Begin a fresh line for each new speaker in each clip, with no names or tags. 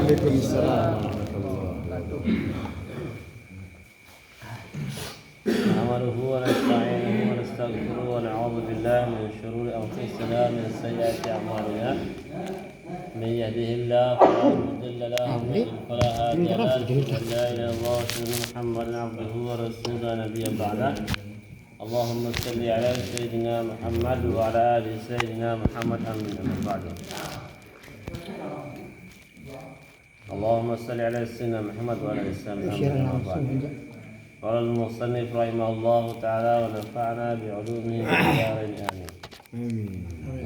Waalaikumsalam warahmatullahi
نحمده ونستعينه ونستغفره ونعوذ بالله من شرور أنفسنا ومن سيئات أعمالنا من يهده الله فلا مضل له ومن يضلل فلا هادي له أشهد أن لا إله إلا الله وأشهد أن محمدا عبده ورسوله نبيا بعده اللهم صل على سيدنا محمد وعلى آل سيدنا محمد آمين أما بعد اللهم صل على سيدنا محمد وعلى آل سيدنا محمد أما بعد قال المصنف رحمه الله تعالى ونفعنا بعلومه في الدارين آمين.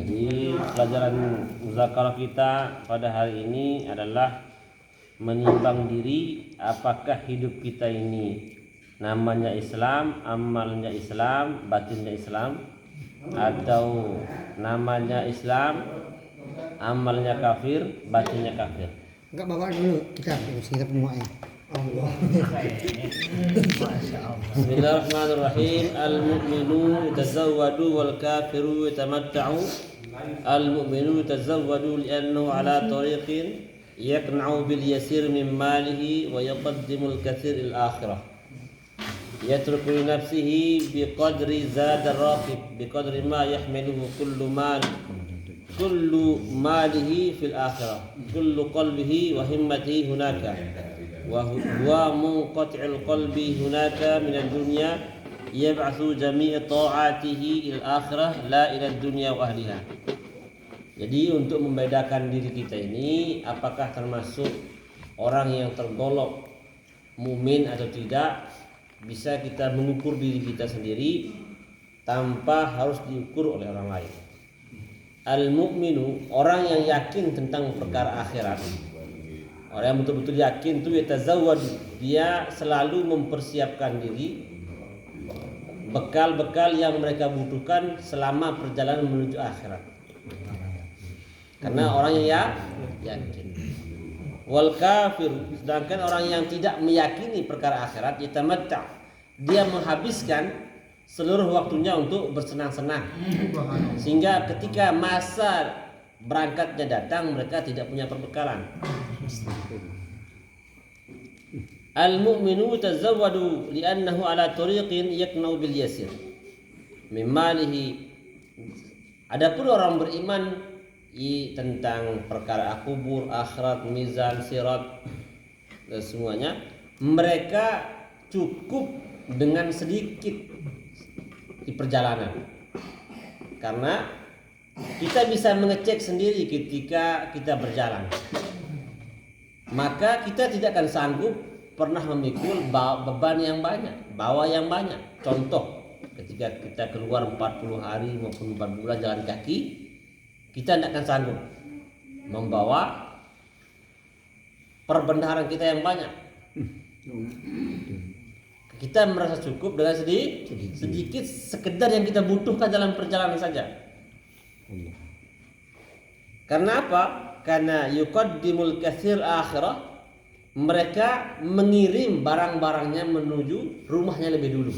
Jadi pelajaran muzakarah kita pada hari ini adalah menimbang diri apakah hidup kita ini namanya Islam, amalnya Islam, batinnya Islam, atau namanya Islam, amalnya kafir, batinnya kafir.
Enggak bawa dulu kita pemuanya.
Bismillahirrahmanirrahim. Al-mu'minu yatazawwadu wal kafiru yatamatta'u. Al-mu'minu yatazawwadu li'annahu ala tariqin yaqna'u bil yasir min malihi wa yaqaddimu al-kathir al-akhirah. Yatruku li nafsihi biqadri zad ar-raqib biqadri ma yahmiluhu kullu malihi fil akhirah kullu qalbihi wa himmatihi hunaka wa huwa munqati'ul qalbi hunaka min ad-dunya yab'athu jami' ta'atihi il akhirah la ila ad-dunya wa ahliha. Jadi untuk membedakan diri kita ini apakah termasuk orang yang tergolong mukmin atau tidak, bisa kita mengukur diri kita sendiri tanpa harus diukur oleh orang lain. Al-mu'minu, orang yang yakin tentang perkara akhirat. Orang yang betul-betul yakin itu yatazawwadu, dia selalu mempersiapkan diri bekal-bekal yang mereka butuhkan selama perjalanan menuju akhirat. Karena orang yang yakin. Wal kafir, sedangkan orang yang tidak meyakini perkara akhirat, yatamatta', dia menghabiskan seluruh waktunya untuk bersenang-senang, sehingga ketika masa berangkatnya datang mereka tidak punya perbekalan. Al-mu'minu tazawwadu li'annahu ala tariqin yaqna'u bil yasir min malihi. Adapun orang beriman tentang perkara kubur, akhirat, mizan, sirat dan semuanya, mereka cukup dengan sedikit di perjalanan. Karena kita bisa mengecek sendiri ketika kita berjalan, maka kita tidak akan sanggup pernah memikul beban yang banyak, bawa yang banyak. Contoh, ketika kita keluar 40 hari maupun 4 bulan jalan kaki, kita tidak akan sanggup membawa perbendaharaan kita yang banyak. Kita merasa cukup dengan sedikit sekedar yang kita butuhkan dalam perjalanan saja. Karena apa? Karena yuqaddimul katsir akhirah, mereka mengirim barang-barangnya menuju rumahnya lebih dulu.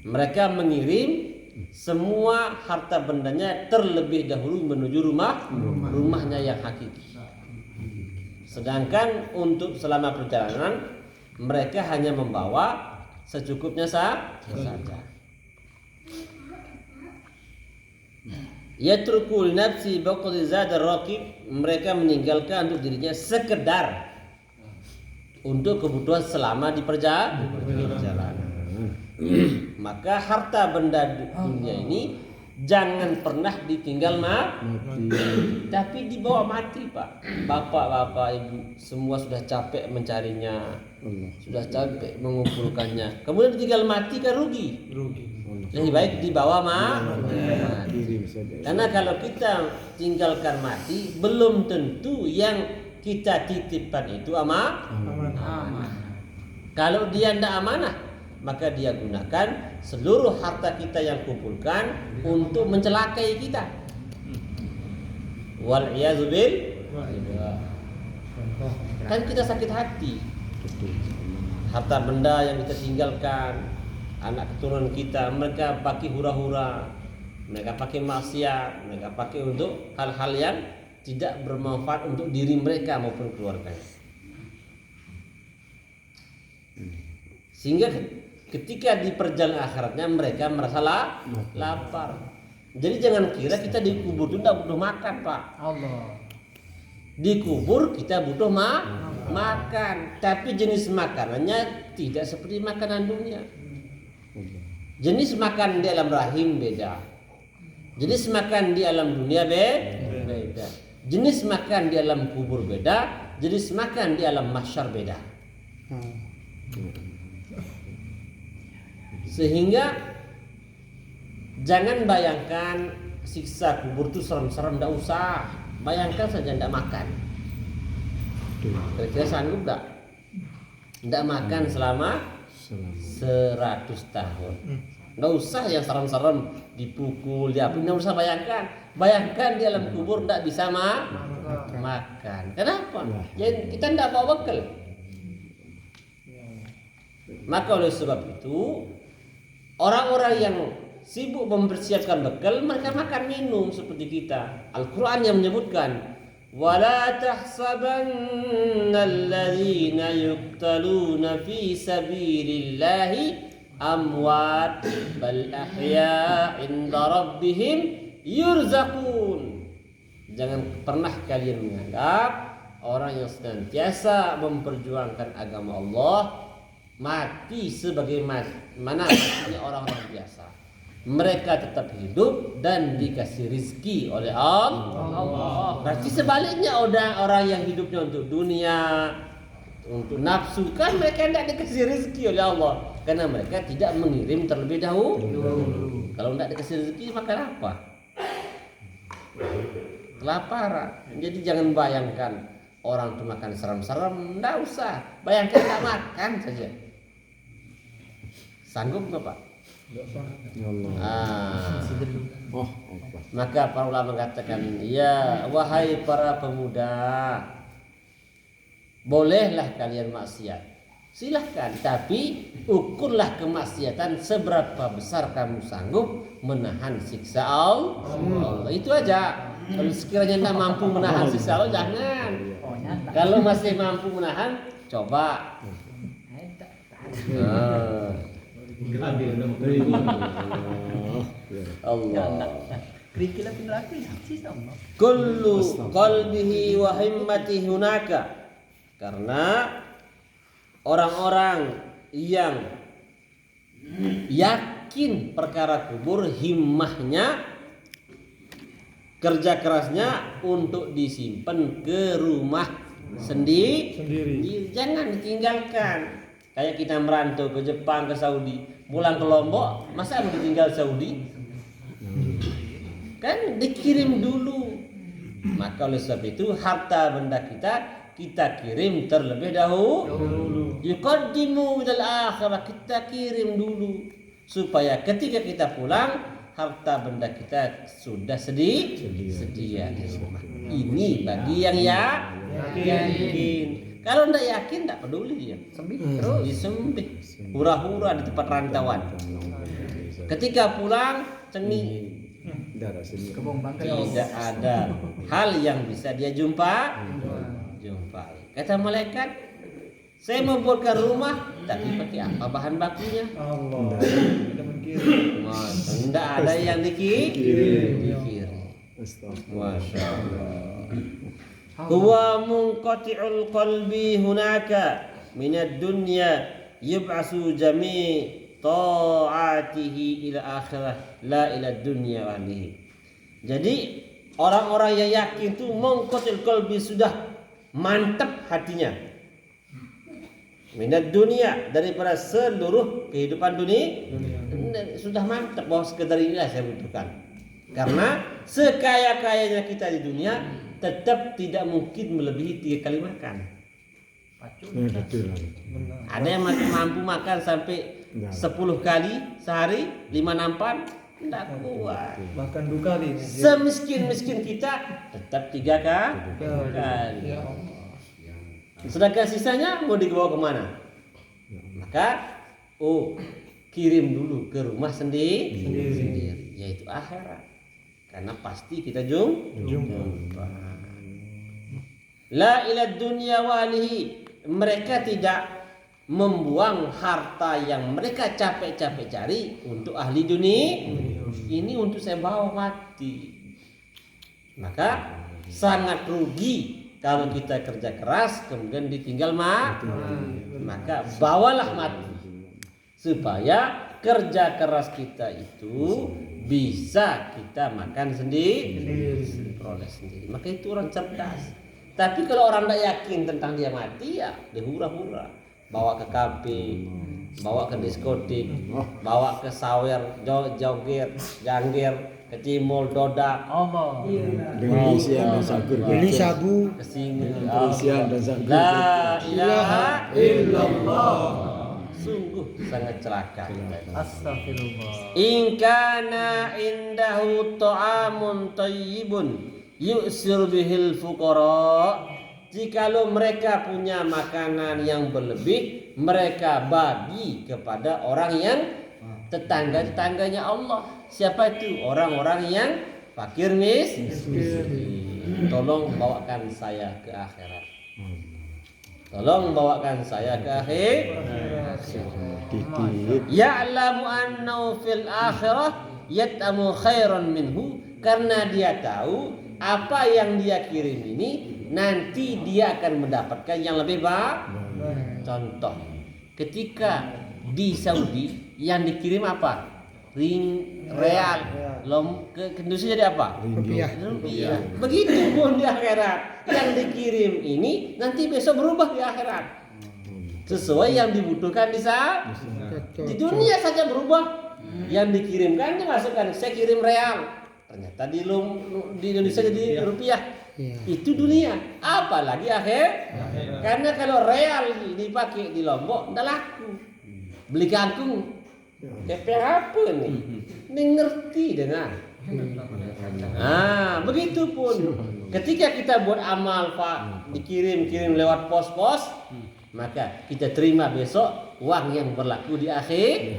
Mereka mengirim semua harta bendanya terlebih dahulu menuju rumahnya yang hakiki. Sedangkan untuk selama perjalanan mereka hanya membawa secukupnya saja. Yatrukul nafsi baqdi zadar raqib, mereka meninggalkan untuk dirinya sekedar untuk kebutuhan selama di perjalanan. Maka harta benda dunia ini jangan pernah ditinggal tapi dibawa mati, Pak. Bapak-bapak, ibu semua sudah capek mencarinya, sudah capek mengumpulkannya, kemudian ditinggal mati kan rugi. Lebih baik dibawa mati. Karena kalau kita tinggalkan mati, belum tentu yang kita titipkan itu amanah. Kalau dia tidak amanah, maka dia gunakan seluruh harta kita yang kumpulkan untuk mencelakai kita. Wal iyadzu billah. Kan kita sakit hati. Harta benda yang kita tinggalkan, anak keturunan kita, mereka pakai hura-hura, mereka pakai maksiat, mereka pakai untuk hal-hal yang tidak bermanfaat untuk diri mereka maupun keluarganya. Sehingga ketika di perjalanan akhiratnya mereka merasa lapar. Jadi jangan kira kita di kubur itu tidak butuh makan, Pak.
Allah.
Di kubur kita butuh makan, tapi jenis makanannya tidak seperti makanan dunia. Jenis makan di alam rahim beda. Jenis makan di alam dunia beda. Jenis makan di alam kubur beda. Jenis makan di alam mahsyar beda. Sehingga jangan bayangkan siksa kubur itu serem-serem, tidak usah. Bayangkan saja tidak makan. Kira-kira sanggup tidak? Tidak makan selama 100 tahun. Tidak usah yang serem-serem, dipukul, diapain, tidak usah bayangkan. Bayangkan di alam kubur tidak bisa makan. Kenapa? Ya, kita tidak bawa bekal. Maka oleh sebab itu orang-orang yang sibuk mempersiapkan bekal, mereka makan minum seperti kita. Al-Quran yang menyebutkan, وَلَا تَحْسَبَنَّ الَّذِينَ يُقْتَلُونَ فِي سَبِيلِ اللَّهِ أَمْوَاتٍ بَلْ أَحْيَاءٌ عِنْدَ رَبِّهِمْ يُرْزَقُونَ. Jangan pernah kalian menganggap orang yang senantiasa memperjuangkan agama Allah mati sebagaimana matinya orang-orang biasa. Mereka tetap hidup dan dikasih rizki oleh Allah. Berarti sebaliknya orang yang hidupnya untuk dunia, untuk nafsu, kan mereka tidak dikasih rizki oleh Allah karena mereka tidak mengirim terlebih dahulu. Kalau tidak dikasih rezeki makan apa? Kelaparan. Jadi jangan bayangkan orang itu makan serem-serem, tidak usah. Bayangkan tidak makan saja. Sanggup nggak, Pak? Maka para ulama mengatakan, ya wahai para pemuda, bolehlah kalian maksiat, silahkan, tapi ukurlah kemaksiatan seberapa besar kamu sanggup menahan siksa Allah. Itu aja. Kalau sekiranya tidak mampu menahan siksa Allah, jangan. Kalau masih mampu menahan, coba. Allah. Kullu qalbihi wa himmatihi hunaka. Karena orang-orang yang yakin perkara kubur, himmahnya, kerja kerasnya untuk disimpan ke rumah sendiri. Jangan ditinggalkan. Kayak kita merantau ke Jepang, ke Saudi, pulang ke Lombok, masa mau ditinggal Saudi? Kan dikirim dulu. Maka oleh sebab itu harta benda kita kirim terlebih dahulu. Yuqaddimu ilal akhirah, kita kirim dulu supaya ketika kita pulang harta benda kita sudah sedia di rumah. Ini bagi yang yakin. Kalau tidak yakin, tidak peduli dia. Terus disembih, hura-hura di tempat rantauan. Ketika pulang, cengi. Tidak ada hal yang bisa dia jumpai. Kata malaikat, saya membuatkan rumah, tapi pakai apa bahan bakunya? Tidak ada yang dikirim. Masya Allah. Huwa munqati'ul qalbi hunaka minad dunya yub'asu jami' ta'atihi ila akhirah la ila dunya wa ahlihi. Jadi orang-orang yang yakin itu munqati'ul qalbi, sudah mantap hatinya minad dunya, daripada seluruh kehidupan dunia. Sudah mantap bahwa sekedar inilah saya butuhkan. Karena sekaya-kayanya kita di dunia tetap tidak mungkin melebihi 3 kali makan. Ada yang mampu makan sampai 10 kali sehari, 5 nampan, tidak kuat.
Bahkan 2 kali.
Semiskin-miskin kita tetap 3 kali. Sedangkan sisanya mau dibawa kemana? Maka kirim dulu ke rumah sendiri, yaitu akhirat. Karena pasti kita jumpa. La ila dunya wa alihi. Mereka tidak membuang harta yang mereka capek-capek cari untuk ahli dunia. Ini untuk saya bawa mati. Maka sangat rugi kalau kita kerja keras kemudian ditinggal mati. Maka bawalah mati supaya kerja keras kita itu bisa kita makan sendiri, peroleh sendiri. Maka itu orang cerdas. Tapi kalau orang tidak yakin tentang dia mati, ya dia hura-hura, bawa ke kafe, bawa ke diskotik, bawa ke sawer, joget, jangger, ke cimol, dodak,
Dengan isian dan sakur.
Beli sabu.
ke sini.
Isian dan sakur.
La ilaha illallah. Sungguh sangat celaka.
Astagfirullah.
In kana indahu ta'amun tayyibun yu'sir bihil fuqara. Jikalau mereka punya makanan yang berlebih, mereka bagi kepada orang yang tetangga-tetangganya Allah. Siapa itu? Orang-orang yang fakir miskin. Tolong bawakan saya ke akhirat. Tolong bawakan saya ke akhirat. Ya'lamu annahu fil akhirah yat'amu khairan minhu. Karena dia tahu apa yang dia kirim ini nanti dia akan mendapatkan yang lebih baik. Contoh, ketika di Saudi yang dikirim apa? Real. Ke Indonesia jadi apa? Rupiah. Begitu pun di akhirat yang dikirim ini nanti besok berubah di akhirat sesuai yang dibutuhkan di saat di dunia saja berubah. Yang dikirimkan dimasukkan, saya kirim real, ternyata di Indonesia jadi rupiah. Itu dunia, apalagi akhir. Karena kalau real dipakai di Lombok tidak laku. Beli kangkung kepeng apa nih? Ini ngerti dengan. Begitupun ketika kita buat amal Pak, dikirim lewat pos-pos, maka kita terima besok uang yang berlaku di akhir.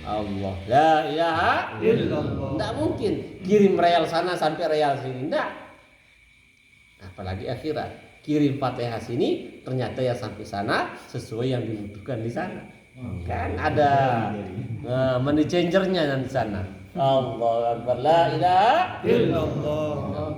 Allah, la ilaha illallah. Tidak mungkin kirim real sana sampai real sini, tidak. Apalagi akhirat, kirim Fatihah sini, ternyata yang sampai sana sesuai yang dibutuhkan di sana. Kan ada money changernya di sana. Allah Akbar, la ilaha illallah.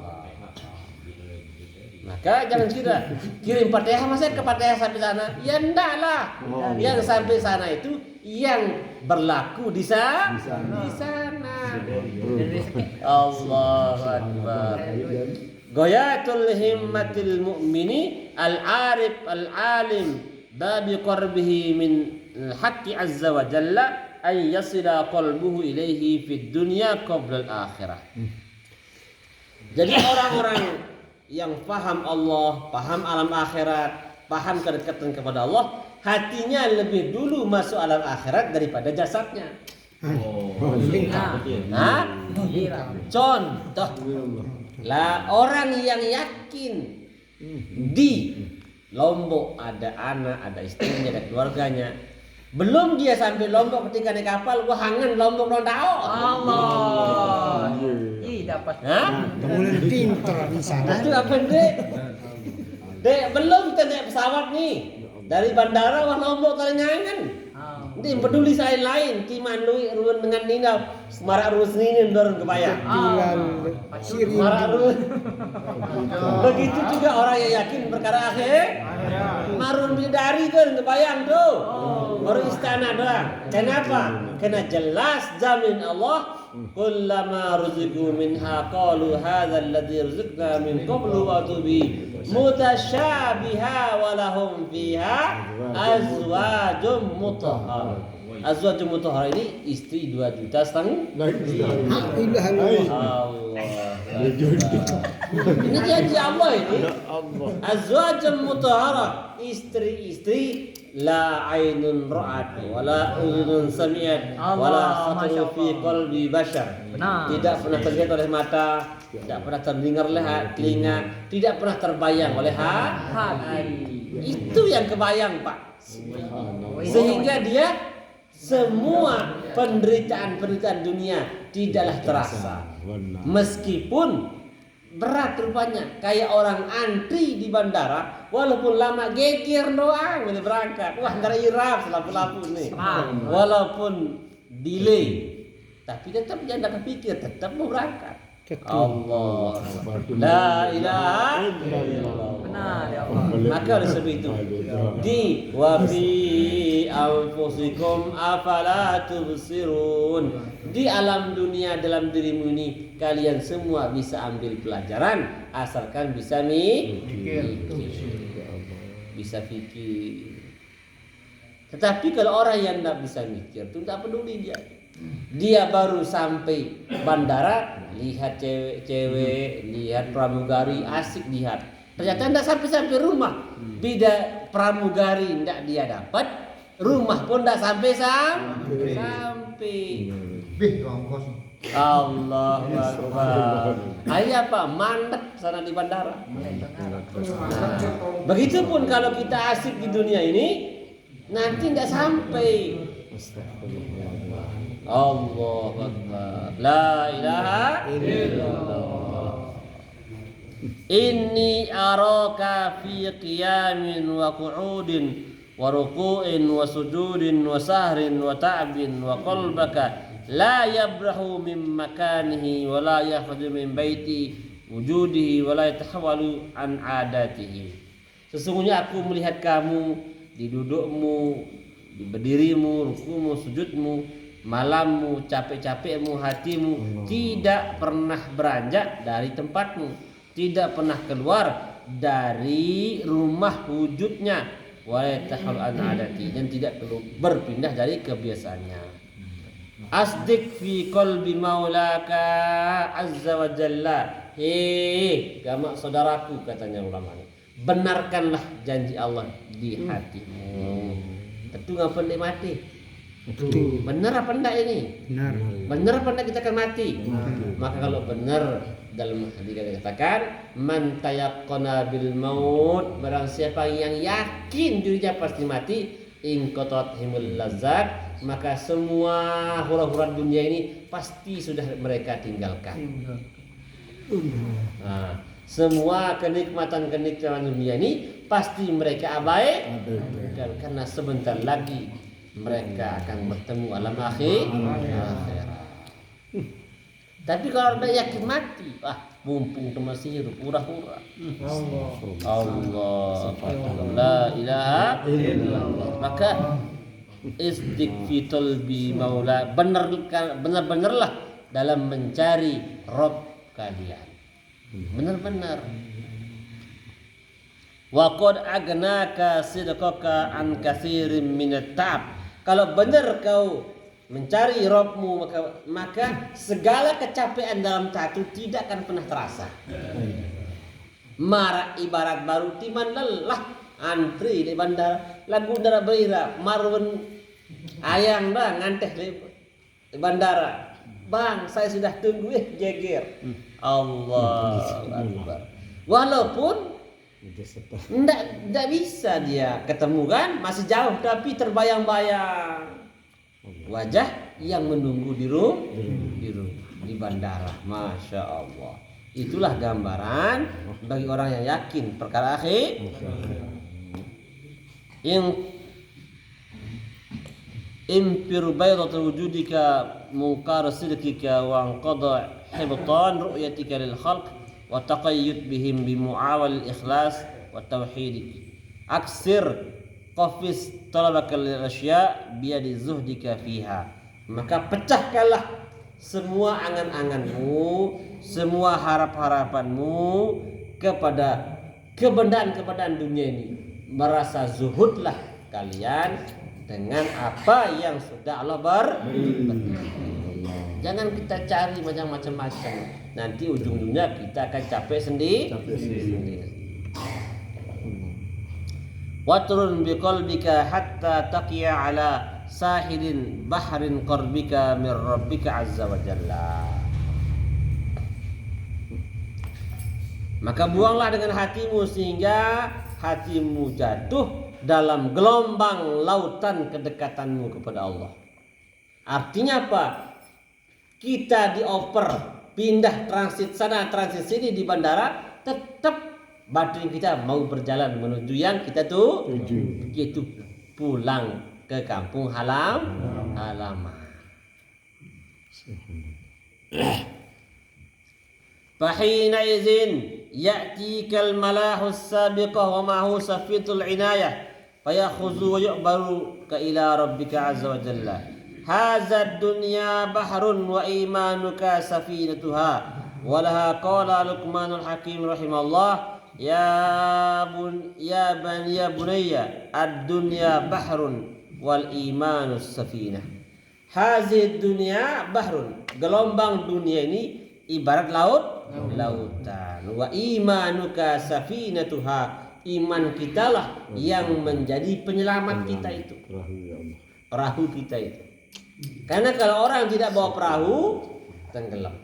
Maka jangan kira kirim Fatihah masa ke Fatihah sampai sana. Ya enggak lah. Yang sampai sana itu yang berlaku di sana. Allahu Akbar. Ghayatul himmatil mu'mini al-arif al-alim babi qarbihi min al-haqqi azza wa jalla ay yasila qalbuhu ilaihi fid dunya qabla al-akhirah. Jadi orang-orang yang paham Allah, paham alam akhirat, paham kedekatan kepada Allah, hatinya lebih dulu masuk alam akhirat daripada jasadnya. Contoh lah, orang yang yakin di Lombok ada anak, ada istrinya, ada keluarganya, belum dia sampai Lombok ketika naik kapal, gua hangen Lombok non tahu.
Allah. Dapat.
Kemudian pinter di sana.
Itu apa Dek, belum kita naik pesawat nih dari bandara wah Lombok talengangan. Ini peduli saya lain, Cimanui ruwen dengan Nina, marak ruwen ini dorong kebayang. Marak ruwen. Begitu juga orang yang yakin perkara akhir. Marun bidari kan kebayang tuh. Baru istana doang. Kenapa? Karena jelas jamin Allah. Kullama ruziqu minha qalu hadza alladhi rizqna min qablu wa tubi mutasyabiha wa lahum fiha azwajum mutahhar. Azwajum mutahhar ini istri 2,5 juta. Allah. Ini janji Allah ini. Azwajum mutahhar, istri-istri la ainun ra'at wala udhun sami'at wala khatara fi qalbi bashar. Tidak pernah terlihat oleh mata, tidak pernah terdengar oleh telinga, tidak pernah terbayang oleh hati. Itu yang kebayang, Pak. Sehingga dia semua penderitaan dunia tidaklah terasa. Meskipun berat rupanya, kayak orang antri di bandara, walaupun lama geger doang boleh berangkat. Wah, ntar irap selapu-lapu nih. Walaupun delay, tapi tetap jangan kepikir, tetap mau berangkat. Allah, la ilaha illallah.
Benar ya Allah.
Maka oleh sebab itu di wa fi anfusikum afala tubsirun. Di alam dunia, dalam dirimu ini kalian semua bisa ambil pelajaran asalkan bisa mikir. Bisa fikir. Tetapi kalau orang yang tidak bisa mikir itu tidak peduli dia. Dia baru sampai bandara, lihat cewek-cewek, lihat pramugari, asik lihat. Ternyata tidak sampai rumah. Beda pramugari tidak dia dapat, rumah pun tidak sampai. Allah Akbar. Ayo apa? Mandek sana di bandara. Begitupun kalau kita asik di dunia ini, nanti tidak sampai. Allah Akbar. La ilaha illallah. Inni araka fi qiyamin wa qu'udin wa ruku'in wa sujudin wa sahrin wa ta'bin wa qalbaka la yabrahu min makanihi wa la yakhruju min baiti wujudihi wa la yatahawwalu an adatihi. Sesungguhnya aku melihat kamu di dudukmu, di berdirimu, rukumu, sujudmu, malammu, capek-capekmu, hatimu tidak pernah beranjak dari tempatmu, tidak pernah keluar dari rumah wujudnya, wa yatahawwalu an adati, dan tidak perlu berpindah dari kebiasaannya. Asdik fi qalbi maulaka azza wa jalla. Hei, gamak saudaraku, katanya ulama ini, benarkanlah janji Allah di hatimu. Tentu nggak pandai mati. Benar apa enggak ini? Benar apa enggak kita akan mati? Maka kalau benar, dalam hadis dikatakan man tayaqqana bil maut, barang siapa yang yakin dirinya pasti mati, in qatathimul lazzat, maka semua hura-hura dunia ini pasti sudah mereka tinggalkan. Nah, semua kenikmatan-kenikmatan dunia ini pasti mereka abaikan, karena sebentar lagi mereka akan bertemu alam akhirat. Tapi kalau anda yakin mati, mumpung masih hidup, hura-hura. Allah, la ilaha illallah. Maka isdik fi qalbi maula, benar-benarlah dalam mencari Rabb kalian. Benar-benar. Wa qad agnaka sidqaka an katsirin min at-ta'ab. Kalau benar kau mencari Rabbmu, maka segala kecapean dalam taat itu tidak akan pernah terasa. Marak ibarat baru timan lelah antri di bandara, lagu dara beira marun ayang bang nganteh di bandara. Bang, saya sudah tunggu geger. Allah Akbar. Walaupun tidak bisa dia ketemu kan, masih jauh, tapi terbayang-bayang wajah yang menunggu di bandara. Masya Allah. Itulah gambaran bagi orang yang yakin perkara akhir. Yang impir baydatul wujudika munkar sidqika wa anqada hibtan ru'yatika lil khalq wa taqayyud bihim bi mu'awal ikhlas wa tauhid. Aksir qafis talabaka lil asya bi yadi zuhdika fiha. Maka pecahkanlah semua angan-anganmu, semua harap-harapanmu kepada kebendaan-kebendaan dunia ini. Merasa zuhudlah kalian dengan apa yang sudah Allah berikan. Jangan kita cari macam-macam. Nanti ujung-ujungnya kita akan capek sendiri. Watrun biqalbika hatta taqiya ala sahilin bahrin qarbika min rabbika azza wa jalla. Maka buanglah dengan hatimu sehingga hatimu jatuh dalam gelombang lautan kedekatanmu kepada Allah. Artinya apa? Kita dioper pindah transit sana transit sini di bandara, tetap batin kita mau berjalan menuju yang kita tuju, yaitu pulang ke kampung halaman. Fahina izin ya'tikal malahus sabiqah wa ma'hu safitul inayah fayakhuzu wa yu'baru ka ila rabbika azza wa jalla. Hadza dunya bahrun wa imanuka safinatuha. Walaha qala Luqmanul Hakim rahimahullah, ya bunayya ad-dunya bahrun wal imanus safinah. Hadhihi dunya bahrun, gelombang dunia ini ibarat lautan. Wa imanuka safinatuha, iman kita lah yang menjadi penyelamat kita itu. Perahu kita itu. Karena kalau orang tidak bawa perahu, tenggelam.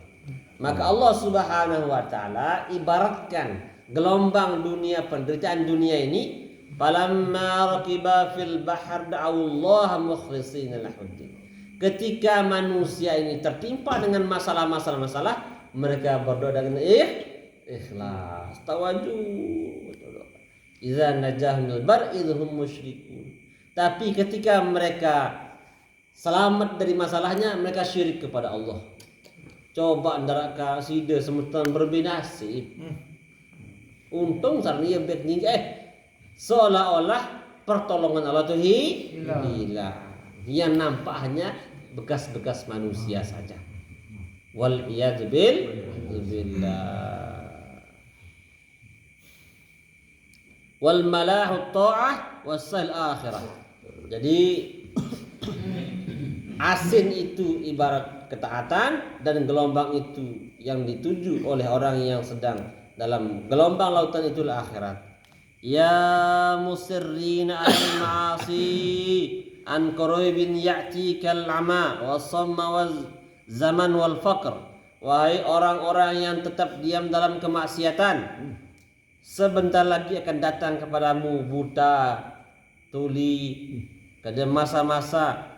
Maka Allah Subhanahu wa taala ibaratkan gelombang dunia, penderitaan dunia ini, falamma raqiba fil bahr da'allaha mukhlishina lahuddin. Ketika manusia ini tertimpa dengan masalah, mereka berdoa dengan ikhlas, tawadhu. Idza najahul bar idhum musyrikun. Tapi ketika mereka selamat dari masalahnya, mereka syirik kepada Allah. Coba neraka sida semutan berbinasib. Untung sarnia bet ning seolah-olah pertolongan Allah itu hilang. Yang nampak hanya bekas-bekas manusia saja. Wal iyad billah. Wal malahu ta'ah wasal akhirah. Jadi asin itu ibarat ketaatan, dan gelombang itu yang dituju oleh orang yang sedang dalam gelombang lautan itulah akhirat. Ya musirrina al-ma'asi an quraibin ya'tikal ama was-samma waz-zaman wal faqr. Wahai orang-orang yang tetap diam dalam kemaksiatan, sebentar lagi akan datang kepadamu buta, tuli, pada masa-masa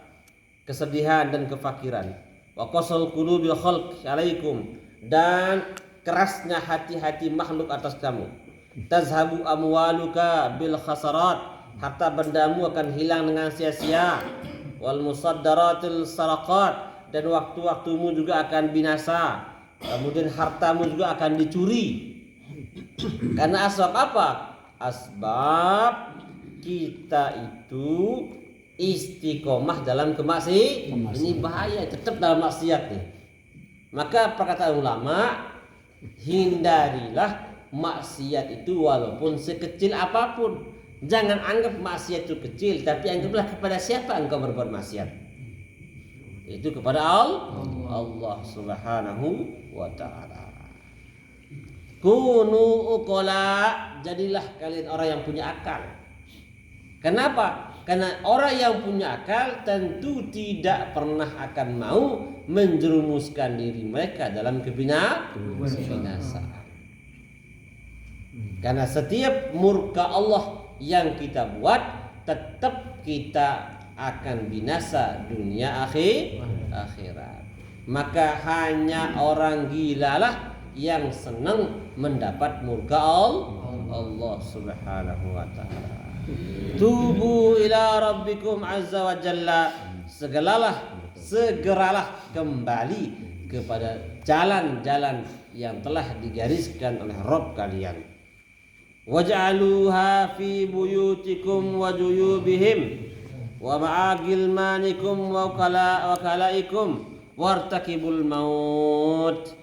kesedihan dan kefakiran. Wa qasal qulubil khalq alaikum, dan kerasnya hati-hati makhluk atas kamu. Tazhabu amwaluka bil khasarat, harta bendamu akan hilang dengan sia-sia. Wal musaddaratil saraqat, dan waktu-waktumu juga akan binasa. Kemudian hartamu juga akan dicuri. Karena asbab apa? Asbab kita itu istiqomah dalam kemaksiatan. Ini bahaya, tetap dalam maksiat nih. Maka perkataan ulama, hindarilah maksiat itu walaupun sekecil apapun. Jangan anggap maksiat itu kecil, tapi anggaplah kepada siapa engkau berbuat maksiat. Itu kepada Allah Subhanahu wa taala. Kunu uqala, jadilah kalian orang yang punya akal. Kenapa? Karena orang yang punya akal tentu tidak pernah akan mau menjerumuskan diri mereka dalam kebinasaan. Karena setiap murka Allah yang kita buat, tetap kita akan binasa dunia akhirat. Maka hanya orang gilalah yang senang mendapat murka Allah Subhanahu wa taala. Tubu ila rabbikum azza wa jalla, segeralah kembali kepada jalan-jalan yang telah digariskan oleh Rabb kalian. Waj'aluha fi buyutikum wa juyubihim wa ma'agilmanikum wa kalaikum wartakibul maut.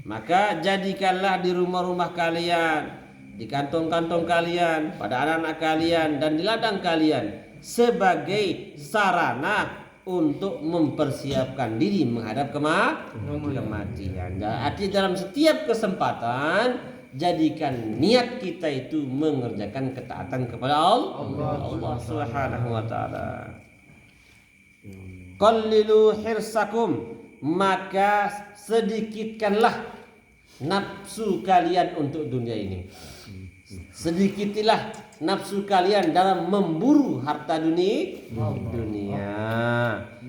Maka jadikanlah di rumah-rumah kalian, di kantong-kantong kalian, pada anak-anak kalian, dan di ladang kalian sebagai sarana untuk mempersiapkan diri menghadap kematian. Artinya dalam setiap kesempatan jadikan niat kita itu mengerjakan ketaatan kepada Allah Subhanahu wa taala. Qallilu hirsakum, maka sedikitkanlah nafsu kalian untuk dunia ini. Sedikitilah nafsu kalian dalam memburu harta dunia.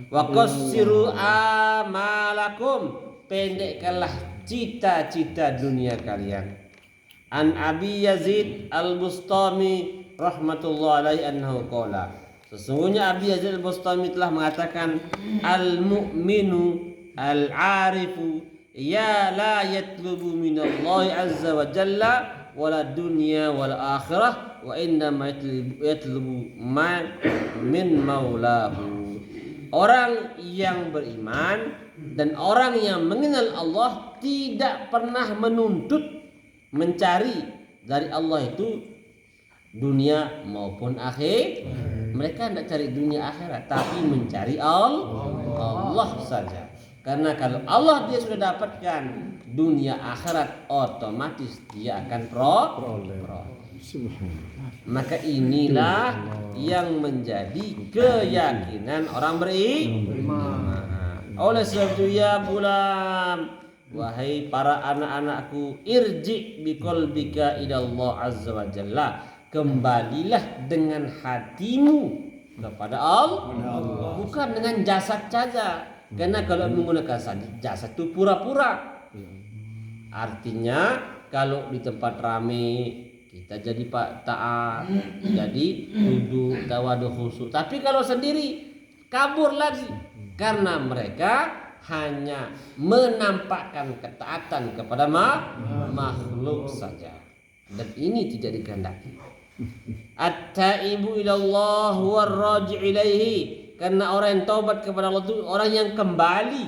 Wa qassiru amalakum, pendekkanlah cita-cita dunia kalian. An Abi Yazid Al-Bustami rahmatullah alaihi annahu qala, sesungguhnya Abi Yazid Al-Bustami telah mengatakan, al-mu'minu al-arifu ya la yatlubu minallahi azza wa jalla wala dunya wala akhirah wa innama yatlubu min maulahu. Orang yang beriman dan orang yang mengenal Allah tidak pernah menuntut mencari dari Allah itu dunia maupun akhir. Mereka tidak cari dunia akhirat, tapi mencari Allah saja. Karena kalau Allah dia sudah dapatkan dunia akhirat, otomatis dia akan peroleh. Maka inilah yang menjadi keyakinan orang beriman. Oleh sebab itu ya gulam, wahai para anak-anakku, irji biqalbika ila Allah azza wa jalla, kembalilah dengan hatimu kepada Allah, bukan dengan jasad saja. Karena kalau menggunakan jasad itu pura-pura. Artinya kalau di tempat ramai kita jadi pak taat, jadi duduk tawadhu khusyuk. Tapi kalau sendiri kabur lagi, karena mereka hanya menampakkan ketaatan kepada makhluk saja, dan ini tidak dikehendaki. At-taibu ilallah war-raji' ilaihi, karena orang yang taubat kepada Allah itu orang yang kembali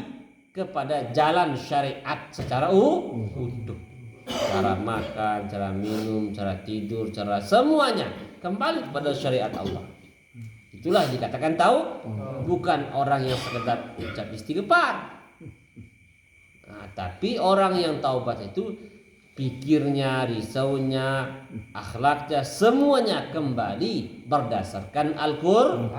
kepada jalan syariat secara utuh. Cara makan, cara minum, cara tidur, cara semuanya kembali kepada syariat Allah. Itulah dikatakan tahu, bukan orang yang sekedar ucap istighfar. Nah, tapi orang yang taubat itu pikirnya, risaunya, akhlaknya semuanya kembali berdasarkan Al-Qur'an.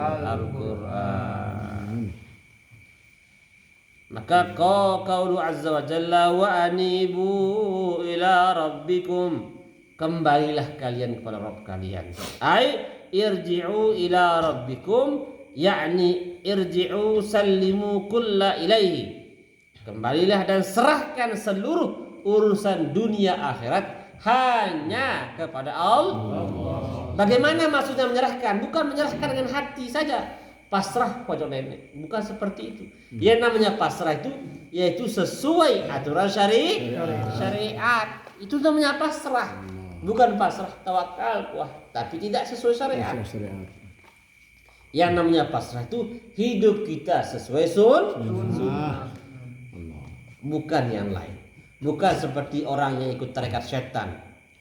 Maka qaulu azza wa jalla wa anibu ila rabbikum, kembalilah kalian kepada Rabb kalian. Ai irji'u ila rabbikum, yakni irji'u sallimu kulla ilaihi, kembalilah dan serahkan seluruh urusan dunia akhirat hanya kepada Allah. Bagaimana maksudnya menyerahkan? Bukan menyerahkan dengan hati saja, pasrah pojok nenek, bukan seperti itu. Yang namanya pasrah itu yaitu sesuai aturan syariat. Itu namanya pasrah. Bukan pasrah tawakal, wah, tapi tidak sesuai syariat. Yang namanya pasrah itu hidup kita sesuai sunnah, bukan yang lain. Bukan seperti orang yang ikut tarekat setan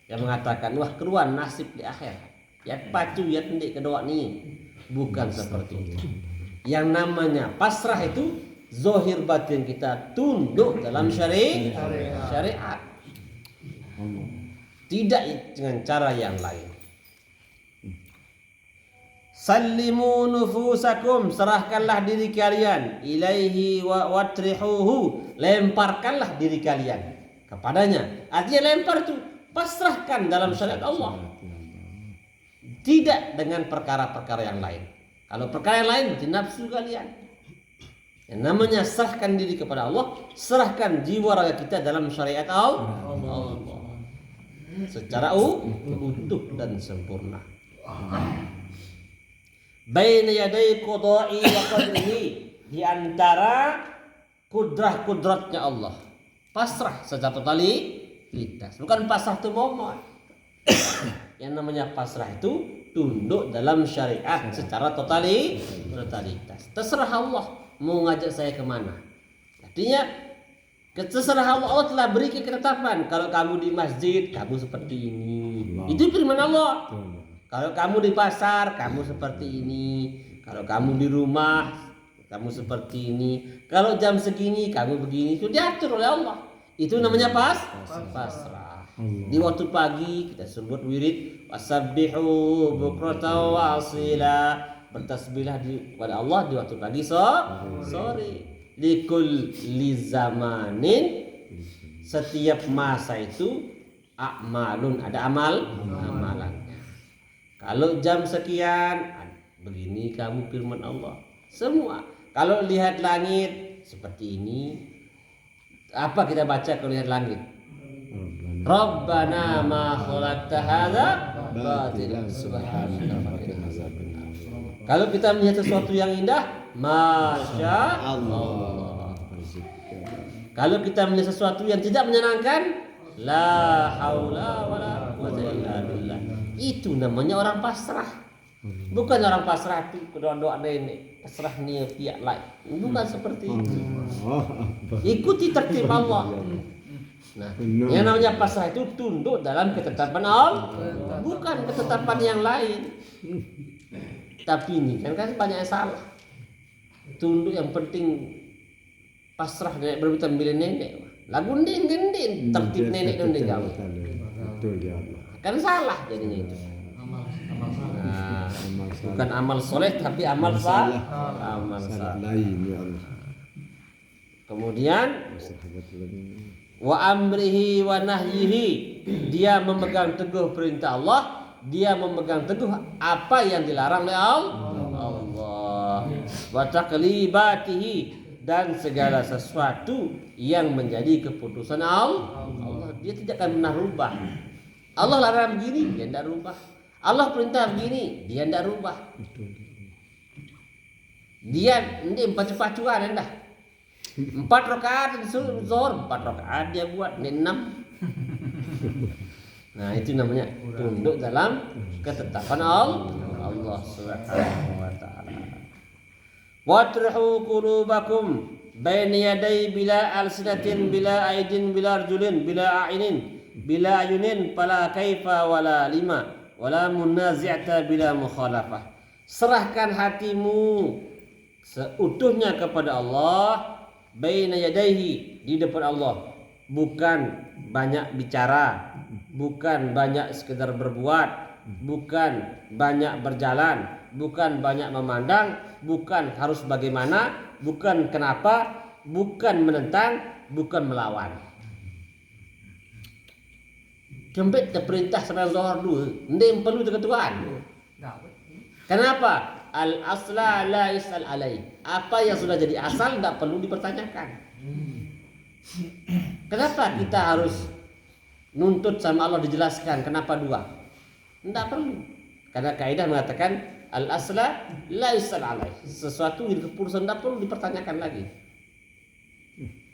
yang mengatakan, wah keruan nasib di akhir, ya pacu ya tendik kedua nih. Bukan seperti itu. Yang namanya pasrah itu zahir batin kita tunduk dalam syariat. Tidak dengan cara yang lain. Sallimu nufusakum, serahkanlah diri kalian, ilaihi wa watrihuhu, lemparkanlah diri kalian kepadanya. Artinya lempar itu pasrahkan dalam syariat Allah. Tidak dengan perkara-perkara yang lain. Kalau perkara yang lain di nafsu kalian. Yang namanya serahkan diri kepada Allah, serahkan jiwa raga kita dalam syariat Allah secara utuh dan sempurna. Baina yaday qada'i wa qadrihi, di antara kudrah-kudratnya Allah. Pasrah secara totalitas, bukan pasrah itu mohon. Yang namanya pasrah itu tunduk dalam syariat secara totalitas. Terserah Allah mau ngajak saya kemana. Artinya terserah Allah, Allah telah beri ketetapan. Kalau kamu di masjid, kamu seperti ini. Itu firman Allah. Kalau kamu di pasar, kamu seperti ini. Kalau kamu di rumah, kamu seperti ini. Kalau jam segini, kamu begini. Itu diatur oleh Allah. Itu namanya pasrah. Di waktu pagi kita sebut wirid wasabbihu bukratan wa asila, bertasbihlah kepada Allah di waktu pagi sore. Likulli zamanin, setiap masa itu a'malun, ada amalannya. Kalau jam sekian begini kamu firman Allah semua. Kalau lihat langit seperti ini, Apa kita baca kalau lihat langit? Rabbana ma khalaqta hadza batilan subhanaka faqina azabannar. Kalau kita melihat sesuatu yang indah, masya Allah. Kalau kita melihat sesuatu yang tidak menyenangkan, la haula wala quwwata illa billah. Itu namanya orang pasrah. Bukan orang pasrah itu doa-doa nenek, pasrah nih pihak lain. Bukan seperti itu. Ikuti tertib Allah. Nah, yang namanya pasrah itu tunduk dalam ketetapan Allah, bukan ketetapan yang lain. Tapi ini kan banyak yang salah. Tunduk yang penting pasrah nenek berminta milih nenek. Lagu gendin tertib nenek dan jauh.
Betul ya Allah.
Kan salah jadinya itu. Nah, bukan amal soleh tapi amal salah. Amal
Salah
salah.
lain ya Allah.
Kemudian
Sahabat lain.
wa amrihi wa nahyihi, dia memegang teguh perintah Allah, dia memegang teguh apa yang dilarang oleh Allah. Wa taqlibatihi, dan segala sesuatu yang menjadi keputusan Allah, dia tidak akan pernah rubah. Allah larang begini, dia tidak rubah. Allah perintah begini, dia tidak rubah. Dia ini pacu-pacuan dah. 4 rakaat zuhur, 4 rakaat dia buat, ini 6. Nah, itu namanya tunduk dalam ketetapan Allah Subhanahu wa taala. Watrahu qulubakum baina yaday bila alsinatin bila aidin bila arjulin bila a'inin bila ayunin fala kaifa wala lima wala munazi'ata bila mukhalafah. Serahkan hatimu seutuhnya kepada Allah, baina yadayhi, di depan Allah, bukan banyak bicara, bukan banyak sekedar berbuat, bukan banyak berjalan, bukan banyak memandang, bukan harus bagaimana, bukan kenapa, bukan menentang, bukan melawan. Kembali perintah sampai zuhur dulu, ndem perlu ketuaan. Kenapa? Al asla la yus'al alai. Apa yang sudah jadi asal tidak perlu dipertanyakan. Kenapa kita harus nuntut sama Allah dijelaskan kenapa 2? Tidak perlu. Karena kaidah mengatakan al asla la yus'al alai. Sesuatu yang keputusan tidak perlu dipertanyakan lagi.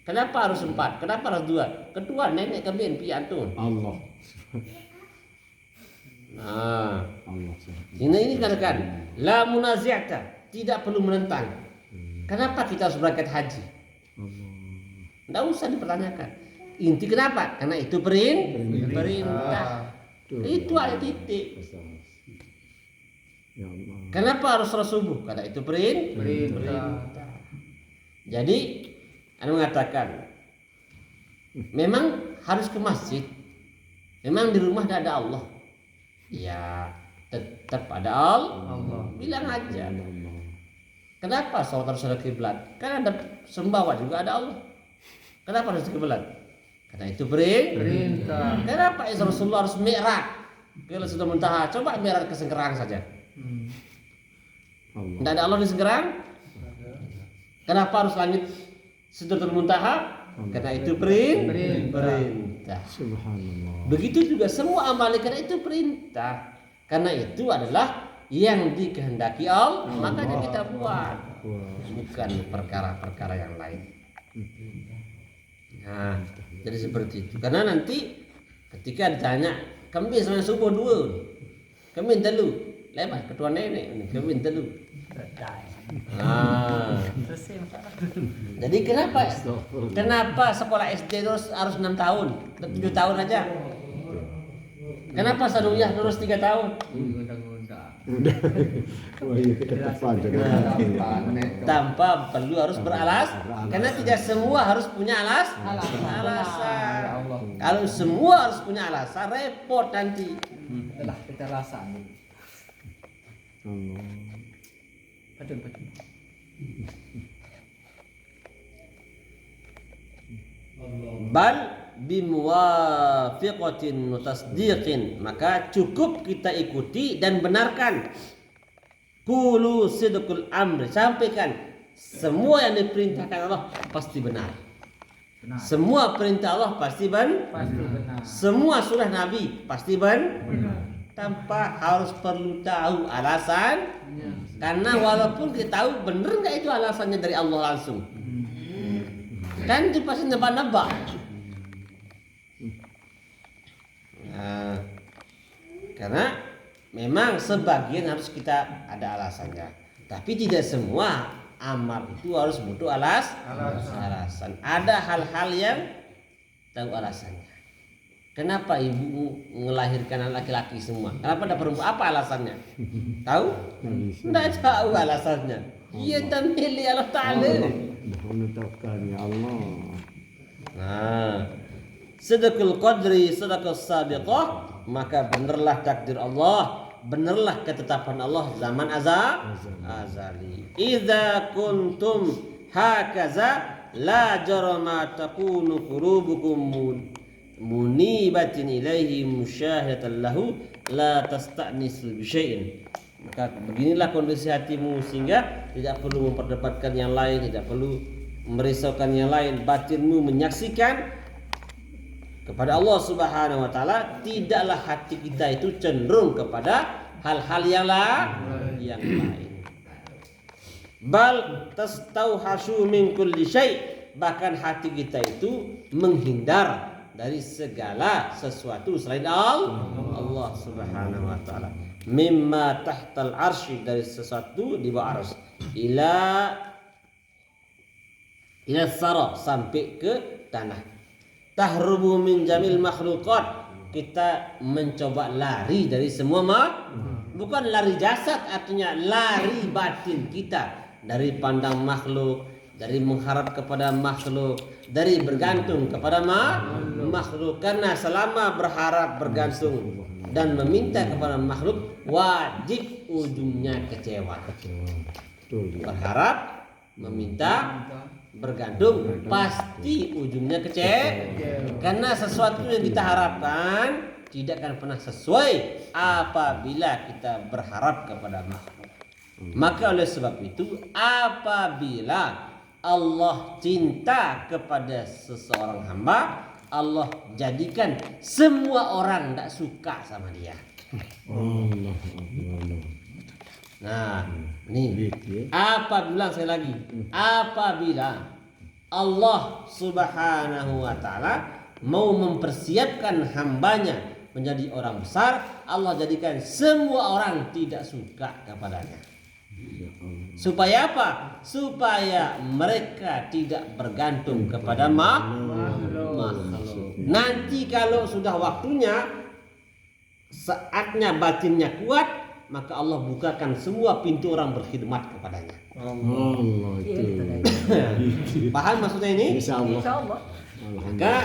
Kenapa harus 4? Kenapa harus 2? Kedua nenek kembali piantun.
Allah.
Nah,
Allah.
ini katakan la munazi'ata, tidak perlu menentang. Kenapa kita harus berangkat haji? Tidak usah dipertanyakan. Inti kenapa? Karena itu perintah. Itu ada titik.
Ya Allah.
Kenapa harus sholat subuh? Karena itu perintah. Jadi, Anda mengatakan memang harus ke masjid. Memang di rumah tidak ada Allah. Ya, tetap ada Allah. Bilang aja. Kenapa sholat harus ada kiblat? Kan ada sembahwa juga ada Allah. Kenapa harus kiblat? Karena itu perintah. Kenapa Rasulullah harus mi'raj? Kalau sudah muntaha, coba mi'raj ke Sengkerang saja. Tidak ada Allah di Sengkerang. Kenapa harus langit Sidratul Muntaha? Karena itu perintah.
Subhanallah.
Begitu juga semua amal karena itu perintah. Karena itu adalah yang dikehendaki Allah, makanya kita buat. Bukan perkara-perkara yang lain. Nah, jadi seperti itu. Karena nanti ketika ditanya, kami sampai subuh 2, kami telu, lepas ketua nenek, kami telu. Nah, jadi kenapa sekolah SD terus harus 6 tahun, 7 tahun aja? Kenapa sanuyah terus 3 tahun?
Wah, iya ketetapan
Tanpa perlu harus beralas, karena tidak semua harus punya alasan. Kalau semua harus punya alasan, repot nanti.
Itulah kita rasa.
Allah.
Betul.
Bal bimuwafiqatin mutasdiqin, maka cukup kita ikuti dan benarkan. Qulu sidqul amri, sampaikan semua yang diperintahkan Allah pasti benar.
Benar.
Semua perintah Allah pasti
Pasti benar.
semua surah Nabi pasti tanpa harus perlu tahu alasan. Karena walaupun kita tahu benar nggak itu alasannya dari Allah langsung, kan itu pasti nebak-nebak. Nah, karena memang sebagian harus kita ada alasannya, tapi tidak semua amal itu harus butuh alasan. Ada hal-hal yang tahu alasannya. Kenapa ibu melahirkan laki-laki semua? Kenapa ada perempuan? Apa alasannya? Tahu? Tidak tahu alasannya. Ia dan milih Allah Ta'ala.
menetapkan ya Allah.
Nah, sedekul qadri sedekul sabiqah, maka benarlah takdir Allah, benarlah ketetapan Allah zaman azali. Idza kuntum hakaza la jarama takunu qurubukum munibatin ilaihi musyahidatan lahu la tasta'nisu bi syai'in. Maka beginilah kondisi hatimu sehingga tidak perlu memperdebatkan yang lain, tidak perlu merisaukan yang lain. Batinmu menyaksikan kepada Allah Subhanahu wa taala, tidaklah hati kita itu cenderung kepada hal-hal yang lain. Bal tastauhashu min kulli syai', bahkan hati kita itu menghindar dari segala sesuatu selain Allah Subhanahu wa taala. Mimma tahtal arsy, dari sesuatu di bawah arsy, ila sara, sampai ke tanah. Tahrubu min jamil makhluqat, kita mencoba lari dari semua bukan lari jasad, artinya lari batin kita dari pandang makhluk, dari mengharap kepada makhluk, dari bergantung kepada makhluk. Karena selama berharap, bergantung dan meminta kepada makhluk, wajib ujungnya kecewa. Berharap, meminta, bergantung, pasti ujungnya kecewa. Karena sesuatu yang kita harapkan tidak akan pernah sesuai apabila kita berharap kepada makhluk. Maka oleh sebab itu, apabila Allah cinta kepada seseorang hamba, Allah jadikan semua orang tidak suka sama dia.
Allah.
Nah, ini apabila, saya lagi, apabila Allah Subhanahu wa taala mau mempersiapkan hambanya menjadi orang besar, Allah jadikan semua orang tidak suka kepadanya. Supaya apa? Supaya mereka tidak bergantung kepada makhluk. Nanti kalau sudah waktunya, saatnya batinnya kuat, maka Allah bukakan semua pintu orang berkhidmat kepadanya.
Allah itu.
Paham maksudnya ini?
Insyaallah.
Maka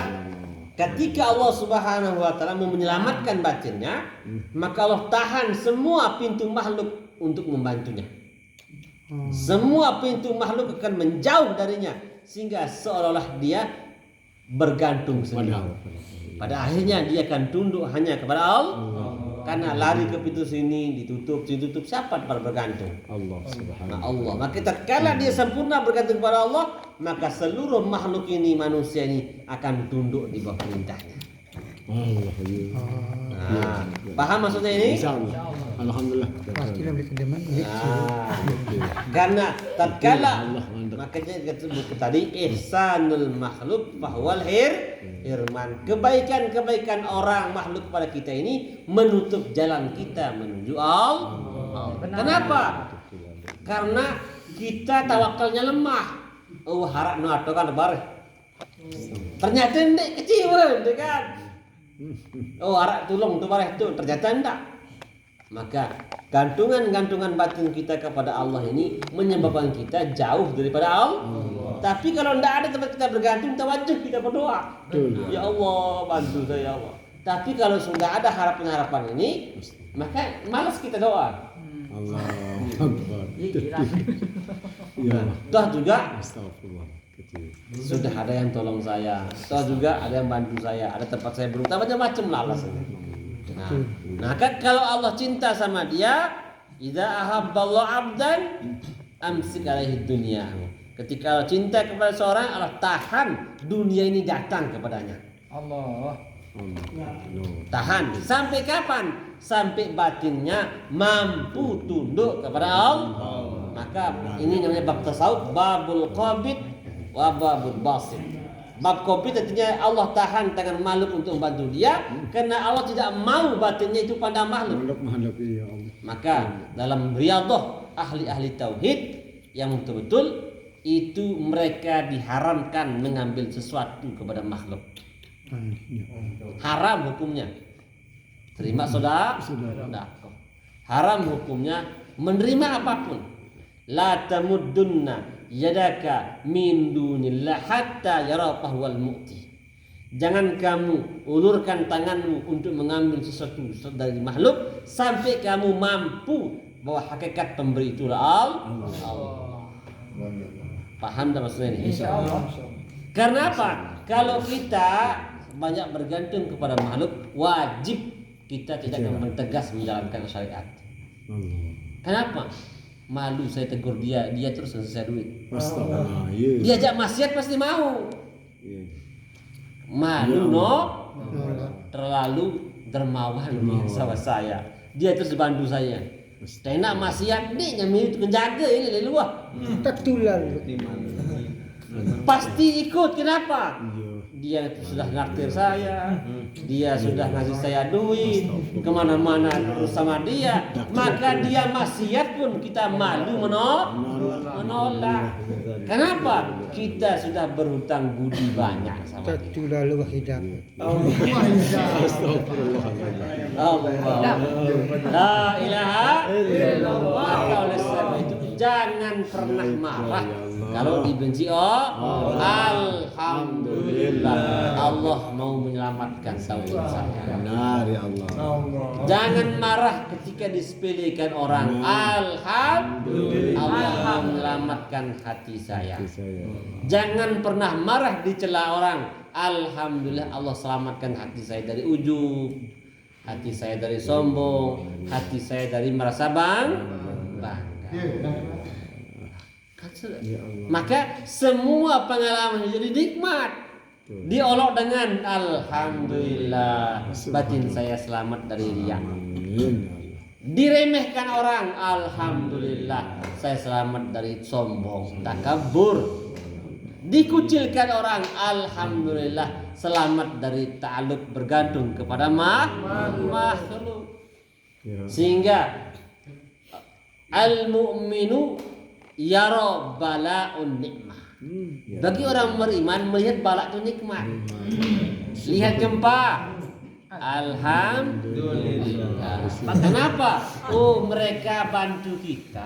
ketika Allah Subhanahu wa taala mau menyelamatkan batinnya, maka Allah tahan semua pintu makhluk untuk membantunya. Semua pintu makhluk akan menjauh darinya, sehingga seolah-olah dia bergantung sendiri. Pada akhirnya dia akan tunduk hanya kepada Allah. Karena lari ke pintu sini ditutup, siapa tempat bergantung?
Allah Subhanahu.
Allah. Maka tatkala dia sempurna bergantung kepada Allah, maka seluruh makhluk ini, manusia ini akan tunduk di bawah perintahnya.
Allah.
Nah, paham maksudnya ini?
Insyaallah. Alhamdulillah.
Pasti lebih kedeman.
Karena tatkala, makanya disebut tadi ihsanul makhluk bahwal hirman. Kebaikan-kebaikan orang makhluk pada kita ini menutup jalan kita menuju Allah. Kenapa? Karena kita tawakalnya lemah. Oh, harap nu kan bareh. Ternyata ndek kecewa, kan? Oh, harap tolong tu bareh tu, ternyata enggak. Maka gantungan batin kita kepada Allah ini menyebabkan kita jauh daripada Allah. Tapi kalau tidak ada tempat kita bergantung, kita wajib kita berdoa. Ya Allah, bantu saya ya Allah. Tapi kalau sudah ada harapan-harapan ini, maka malas kita doa.
Allah Akbar. Ya.
Toh juga
Astagfirullah.
sudah ada yang tolong saya, toh juga ada yang bantu saya, ada tempat saya berutang, macam-macam lah alasannya. Nah, kan kalau Allah cinta sama dia, idza ahabballahu 'abdan amsik alaihi dunya. Ketika Allah cinta kepada seorang, Allah tahan dunia ini datang kepadanya.
Allah.
Tahan. Sampai kapan? Sampai batinnya mampu tunduk kepada Allah. Maka ini namanya bab tasawuf, babul qabid wa babul basit. Bab qabid artinya Allah tahan tangan makhluk untuk membantu dia, karena Allah tidak mau batinnya itu pada makhluk.
Makhluk ya Allah.
Maka dalam riyadhah ahli-ahli tauhid yang betul-betul itu mereka diharamkan mengambil sesuatu kepada makhluk. Haram hukumnya. Terima saudara? Haram hukumnya menerima apapun. La tamuddunna yadaka min dunillah hatta yara fahwal mu'ti. Jangan kamu ulurkan tanganmu untuk mengambil sesuatu dari makhluk sampai kamu mampu bahwa hakikat pemberi itulah Allah. Paham tak maksudnya ini?
Insyaallah.
Karena apa? Kalau kita banyak bergantung kepada makhluk, wajib kita tidak akan tegas menjalankan syariat. Kenapa? Malu saya tegur dia terus ngasih saya duit.
Astagfirullah. Iya.
Diajak maksiat pasti mau.
Iya.
Malu no, terlalu dermawan dia sama saya. Dia terus bantu saya. Saya nak maksiat ni nyami itu penjaga ini dari luar.
Tertular.
Pasti ikut. Kenapa? Dia sudah naktir saya, dia sudah ngasih saya duit, kemana-mana terus sama dia, maka dia maksiat pun kita malu menolak. Kenapa? Kita sudah berhutang budi banyak sama dia.
Tertular wahidah.
Astagfirullahaladzim.
Allah. La ilaha illallah. Maka oleh sebab itu jangan pernah marah kalau dibenci. Alhamdulillah Allah mau menyelamatkan tauhid saya.
Benar ya Allah.
Jangan marah ketika disepelekan orang. Alhamdulillah Allah menyelamatkan hati saya. Jangan pernah marah dicela orang. Alhamdulillah Allah selamatkan hati saya dari ujub, hati saya dari sombong, hati saya dari merasa bangga. Maka semua pengalaman jadi nikmat. Diolok dengan alhamdulillah batin saya selamat dari riya. Diremehkan orang, alhamdulillah saya selamat dari sombong, takabur. Dikucilkan orang, alhamdulillah selamat dari ta'alluq bergantung kepada makhluk. Sehingga al-mu'minu yara bala'un nikmah. Bagi orang beriman melihat bala itu nikmat. Lihat gempa, alhamdulillah. Kenapa? Oh, mereka bantu kita.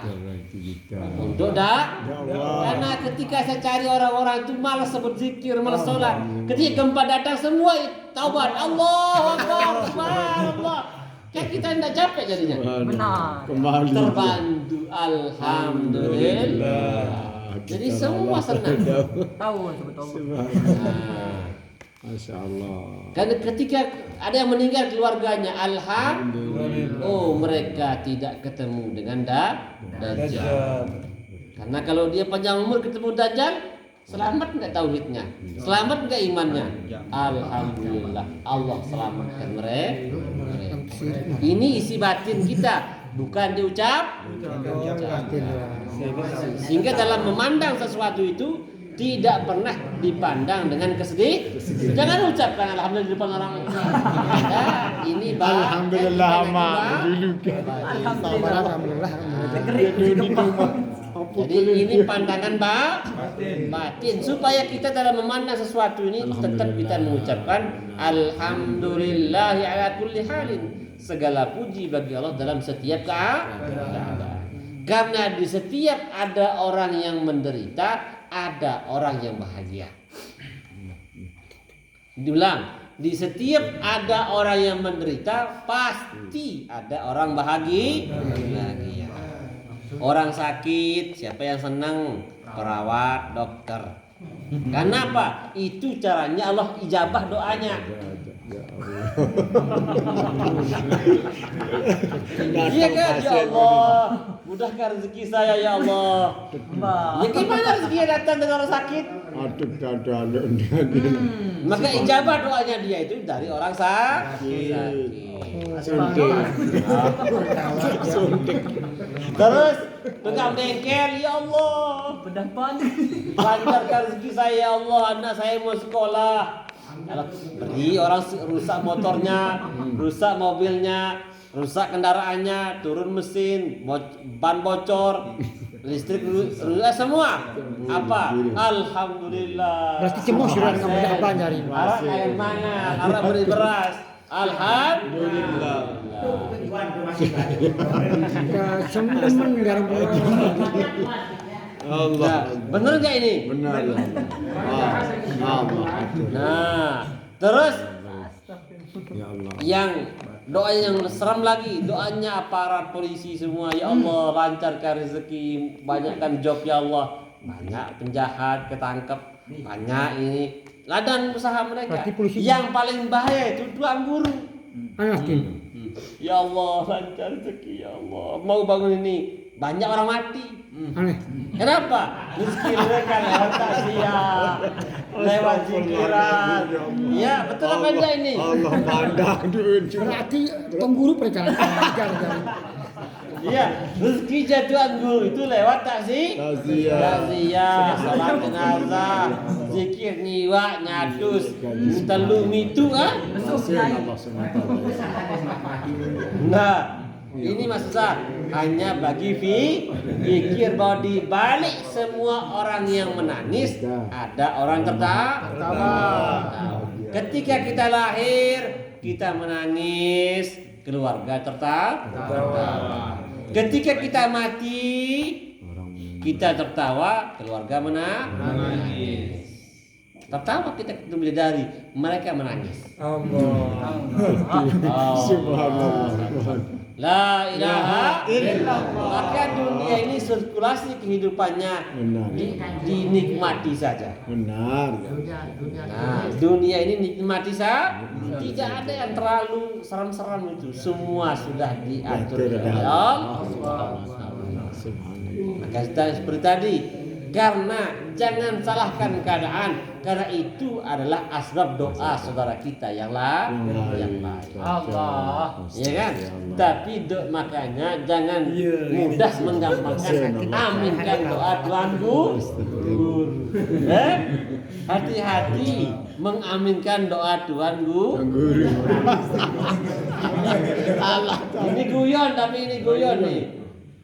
Untuk karena ketika saya cari orang-orang itu malas sebut zikir, malas sholat. Ketika gempa datang semua taubat. Allahu Akbar, Allah. Kayak kita tidak capek jadinya.
Benar.
Kembali.
Terbantu, alhamdulillah. Jadi semua senang.
Tahu betul.
Masya Allah.
Karena ketika ada yang meninggal keluarganya, alhamdulillah. Oh, mereka tidak ketemu dengan Dajjal. Karena kalau dia panjang umur ketemu Dajjal, selamat enggak tauhidnya? Selamat enggak imannya? Alhamdulillah, Allah selamatkan mereka. Ini isi batin kita, bukan diucap. Sehingga dalam memandang sesuatu itu tidak pernah dipandang dengan kesedih. Jangan ucapkan alhamdulillah di depan orang. Ini
Alhamdulillah mak dulu.
Alhamdulillah.
Jadi ini pandangan batin supaya kita dalam memandang sesuatu ini tetap kita mengucapkan alhamdulillahi ala kulli halin. Segala puji bagi Allah dalam setiap keadaan. Karena di setiap ada orang yang menderita, ada orang yang bahagia. Diulang, di setiap ada orang yang menderita, pasti ada orang bahagia. Orang sakit, siapa yang senang? Perawat, dokter. Kenapa? Itu caranya Allah ijabah doanya.
Ya Allah.
Iya kan ya Allah, mudahkan rezeki saya ya Allah.
Mbak.
Ya gimana rezekinya datang dengan orang sakit?
Aduh dada lu.
Maka ijabah doanya dia itu dari orang sakit.
Suntik.
Terus tukang bengkel, ya Allah,
Bedah panik.
lancarkan rezeki saya ya Allah, anak saya mau sekolah. Kalau beri orang rusak motornya, rusak mobilnya, rusak kendaraannya, turun mesin, ban bocor, listrik rusak semua. Apa? Alhamdulillah.
Berarti cemoh sudah dengan bedah apa nyari.
Harap air mangan, harap beri beras. Alhamdulillah.
Semen garam
Nah, bener nggak ini?
Benar ya. Allah.
Nah, terus
Ya Allah.
yang doa yang seram lagi, doanya aparat polisi semua, ya Allah lancarkan rezeki, banyakkan job ya Allah, banyak penjahat ketangkep, banyak ini ladang usaha mereka.
Berarti polisi-
Yang paling bahaya itu tuan guru.
Yakin.
Ya Allah lancar rezeki ya Allah, mau bangun ini banyak orang mati.
Aneh.
Kenapa? Rezeki mereka lewat takziah, lewat zikiran. Ya betul apa enggak ini?
Allah pandang duit.
Berarti pengguru perencanaan ajar jadi.
Iya, rezeki jatuhan guru itu lewat takziah, salat jenazah, zikir nyiwa, nyadus, telu mitu ah.
Allah SWT.
Nah, ini maksud saya hanya bagi fikir bahwa di balik semua orang yang menangis ada orang tertawa. Ketika kita lahir, kita menangis, keluarga tertawa. Ketika kita mati, kita tertawa, keluarga menangis. Tertawa kita menyadari mereka menangis.
Subhanallah.
La ilaha illallah. Maka dunia ini sirkulasi kehidupannya
Benar.
dinikmati saja.
Benar.
Nah, dunia ini nikmati saja. Tidak ada yang terlalu seram-seram itu. Semua sudah diatur oleh Allah.
Subhanallah.
Maka kita seperti tadi, karena jangan salahkan keadaan, karena itu adalah asbab doa saudara kita yang lain.
Allah.
Ya kan? Tapi makanya jangan mudah menggampangkan aminkan doa Tuhan guru. Hati-hati mengaminkan doa Tuhan guru. Allah. Ini guyon tapi ini guyon nih.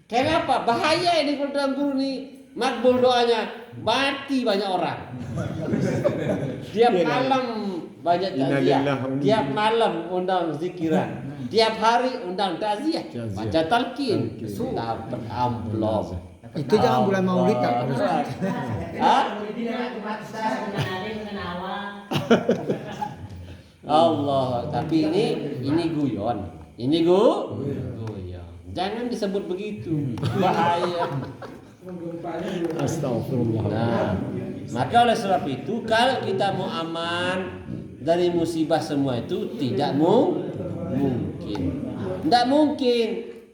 Kenapa? Bahaya ini kalau Tuhan guru nih. Makbul doanya, mati banyak orang. Tiap malam banyak takziah, tiap malam undang zikiran, tiap hari undang takziah, baca talqin, dapat amplop.
Itu jangan bulan Maulid tak?
Hah? Allah, tapi ini guyon. Ini guyon. Jangan disebut begitu. Bahaya.
Astagfirullah.
Nah, maka oleh sebab itu kalau kita mau aman dari musibah semua itu tidak mungkin. Tidak mungkin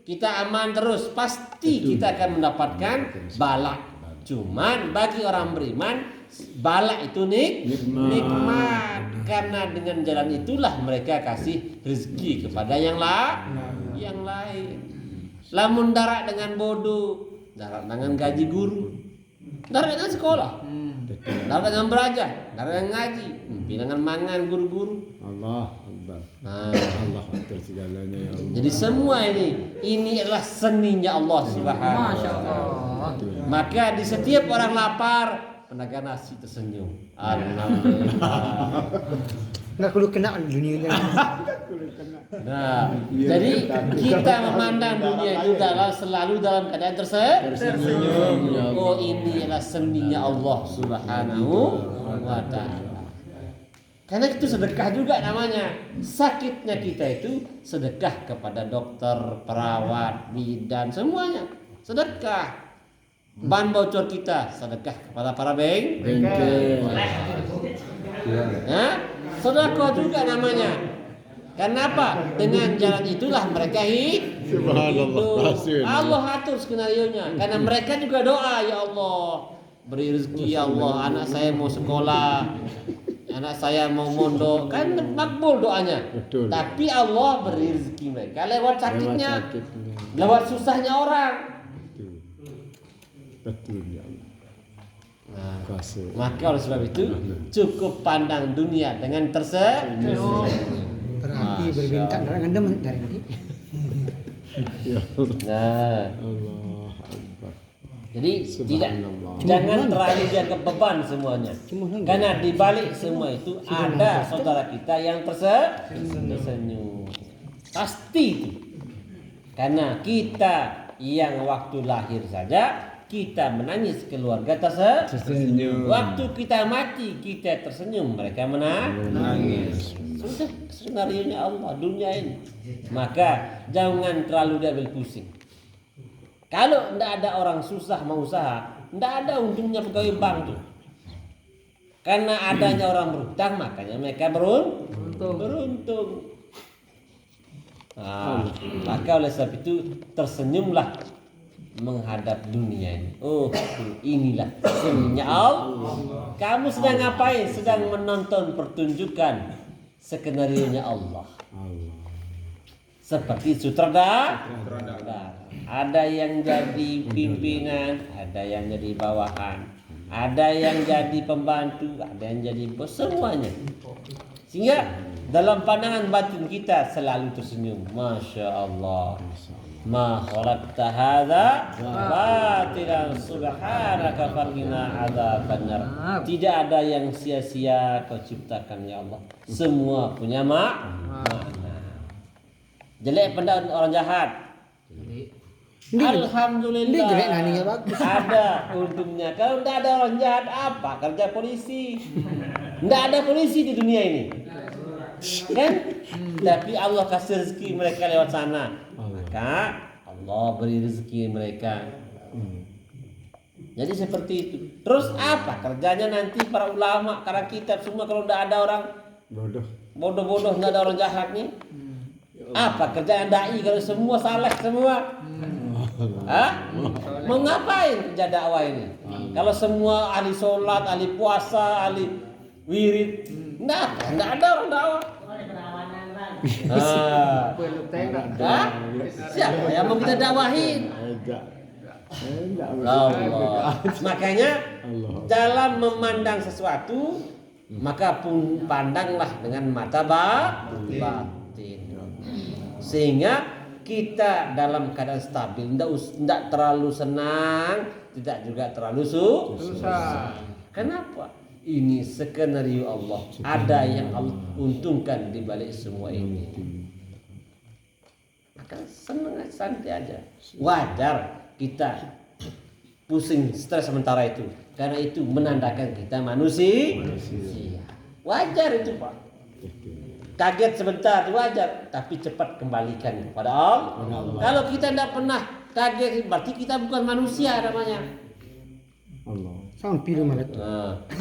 kita aman terus, pasti kita akan mendapatkan bala. Cuman bagi orang beriman bala itu nikmat. Karena dengan jalan itulah mereka kasih rezeki kepada yang lain. Lamun darat dengan bodoh, darat dengan gaji guru, darat dengan sekolah, darat dengan belajar, darat dengan ngaji, dengan mangan guru-guru.
Allah Akbar.
Nah,
Allah atur segalanya ya Allah.
jadi semua ini adalah seninya Allah Subhanahu wa
Masya
taala.
Allah.
Maka di setiap orang lapar, penaga nasi tersenyum. Alhamdulillah.
Nggak perlu kena dunianya.
Nah, jadi kita memandang dunia itu selalu dalam keadaan tersenyum. Oh, ini adalah seninya Allah Subhanahu wa taala. Karena itu sedekah juga namanya. Sakitnya kita itu sedekah kepada dokter, perawat, bidan, semuanya sedekah. Ban bocor kita sedekah kepada para bengkel. Ya. Sedekah juga namanya. Kenapa? Dengan jalan itulah mereka hidup.
Subhanallah.
Allah atur skenarionya. Karena mereka juga doa, ya Allah, beri rezeki ya Allah, anak saya mau sekolah, anak saya mau mondok, kan makbul doanya.
Betul.
Tapi Allah beri rezeki mereka lewat sakitnya,
sakitnya.
lewat susahnya orang.
Betul ya Allah.
Nah,
Kasih.
maka oleh sebab itu cukup pandang dunia dengan tersenyum.
Berarti
Masya
berbintang
Allah.
dari anda dari ini.
Ya Allah.
Nah,
Allah Akbar.
jadi tidak,
Subhanallah.
jangan terlalu dianggap beban semuanya. Karena di balik semua itu ada saudara kita yang tersenyum. Pasti itu. Karena kita yang waktu lahir saja kita menangis, keluarga tersenyum. Waktu kita mati kita tersenyum, mereka menangis. Sudah skenarionya Allah dunia ini. Maka jangan terlalu diambil pusing. Kalau tidak ada orang susah mau usaha, tidak ada untungnya pegawai bank tuh. Karena adanya orang berhutang, makanya mereka beruntung. Nah, maka oleh sebab itu tersenyumlah menghadap dunia ini. Oh, inilah senyumnya Allah. Kamu sedang ngapain? Sedang menonton pertunjukan skenarionya Allah.
Allah.
Seperti sutradara. Ada yang jadi pimpinan, ada yang jadi bawahan, ada yang jadi pembantu, ada yang jadi bos, semuanya. Sehingga dalam pandangan batin kita selalu tersenyum. Masya Allah. Ma khalaqta hadza batilan subhanaka faqina adzabannar. Tidak ada yang sia-sia kau ciptakan ya Allah. Semua punya makna. Jelek pandang orang jahat. Alhamdulillah.
Ini jelek naninya bagus.
Ada untungnya. Kalau tidak ada orang jahat, apa kerja polisi? Tidak ada polisi di dunia ini, kan? Tapi Allah kasih rezeki mereka lewat sana. Maka Allah beri rezeki mereka. Jadi seperti itu. Terus apa kerjanya nanti para ulama, karang kitab semua kalau tidak ada orang bodoh-bodoh, tidak ada orang jahat nih? Apa kerjaan dai kalau semua saleh semua? Hah? Mau ngapain kerja dakwah ini? Kalau semua ahli sholat, ahli puasa, ahli wirid, enggak ada orang dakwah. Siapa yang mau kita dakwahin? Allah. Makanya dalam memandang sesuatu, maka pun pandanglah dengan mata batin. Sehingga kita dalam keadaan stabil, tidak terlalu senang, tidak juga terlalu susah. Kenapa? Ini skenario Allah. Ada yang Allah untungkan di balik semua ini. Maka senang, santai aja. Wajar kita pusing, stres sementara itu. Karena itu menandakan kita manusia. Wajar itu, Pak. Kaget sebentar wajar, tapi cepat kembalikan kepada Allah. Kalau kita tidak pernah kaget, berarti kita bukan manusia namanya.
Allah.
Sampai rumah itu.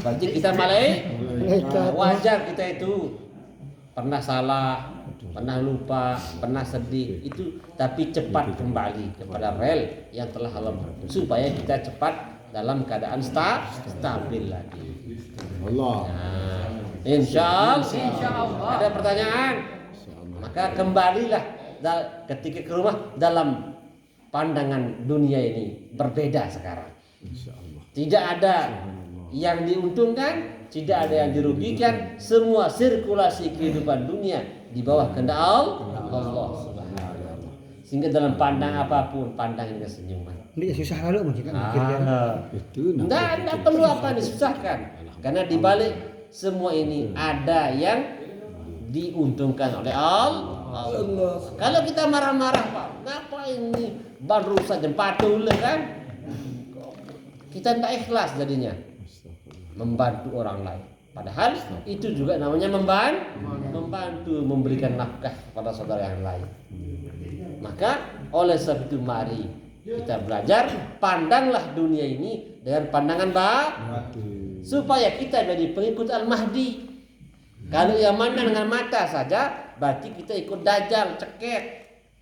Berarti kita malaikat. Wajar kita itu pernah salah, pernah lupa, pernah sedih itu, tapi cepat kembali kepada rel yang telah Allah beri, supaya kita cepat dalam keadaan stabil lagi.
Allah.
Insya Allah. Ada pertanyaan? Maka kembalilah ketika ke rumah dalam pandangan dunia ini berbeda sekarang. Tidak ada yang diuntungkan, tidak ada yang dirugikan. Semua sirkulasi kehidupan dunia di bawah kehendak Allah Subhanahu wa taala. Sehingga dalam pandang apapun, pandang dengan senyuman.
Ini susah lalu mungkin kan.
Itu
Tidak perlu apa disusahkan. Karena di balik semua ini ada yang diuntungkan oleh Allah. Kalau kita marah-marah, Pak, ngapa ini baru saja patul kan? Kita tidak ikhlas jadinya membantu orang lain. Padahal itu juga namanya membantu memberikan nafkah kepada saudara yang lain. Maka oleh sebab itu mari kita belajar, pandanglah dunia ini dengan pandangan batin, supaya kita jadi pengikut Al-Mahdi. Kalau yang mandang dengan mata saja, berarti kita ikut dajjal, cekek.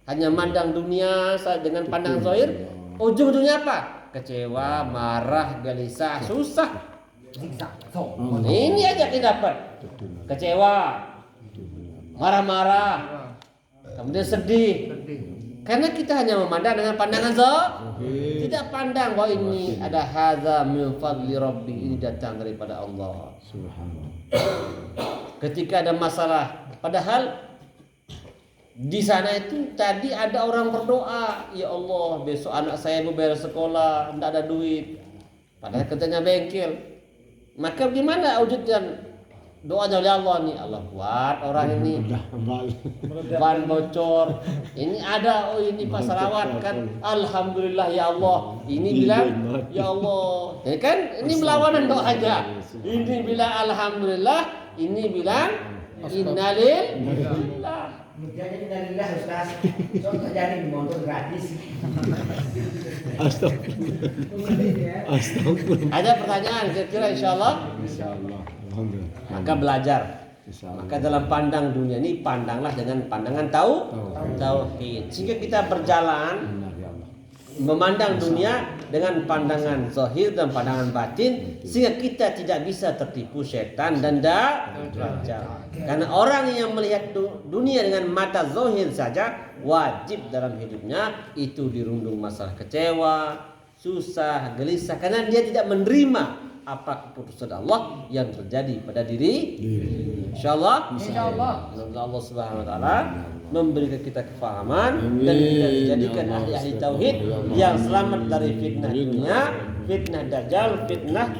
Hanya mandang dunia dengan pandangan zahir, ujung-ujungnya apa? Kecewa, marah, gelisah, susah. Ini aja kita dapat. Kecewa, marah-marah, kemudian sedih. Karena kita hanya memandang dengan pandangan zahir, tidak pandang bahwa ini ada hadza min fadli rabbi, ini datang daripada Allah.
Subhanallah.
Ketika ada masalah, padahal di sana itu tadi ada orang berdoa, ya Allah besok anak saya mau bayar sekolah, tidak ada duit, padahal katanya bengkel. Maka gimana wujudkan doanya oleh Allah nih? Allah buat orang ini ban bocor, ini ada, oh ini pas salawat kan, alhamdulillah ya Allah. Ini bilang ya Allah, ya kan ini melawanan doanya. Ini bilang alhamdulillah, ini bilang innalillah.
Jadi dari Allah Ustaz. Contoh jadi motor gratis.
Astagfirullah. Astagfirullah.
Ada pertanyaan kira-kira insyaallah?
Insyaallah. Alhamdulillah.
Maka belajar.
Insyaallah.
Maka dalam pandang dunia ini pandanglah dengan pandangan tauhid. Sehingga kita berjalan
Benar ya Allah.
memandang dunia dengan pandangan zahir dan pandangan batin, sehingga kita tidak bisa tertipu setan dan dajjal. Karena orang yang melihat dunia dengan mata zahir saja, wajib dalam hidupnya itu dirundung masalah kecewa, susah, gelisah, karena dia tidak menerima apa keputusan Allah yang terjadi pada diri. Insyaallah. Semoga Allah Subhanahu wa taala memberikan kita kefahaman dan kita dijadikan ahli tauhid yang selamat dari fitnah dunia, fitnah dajjal, fitnah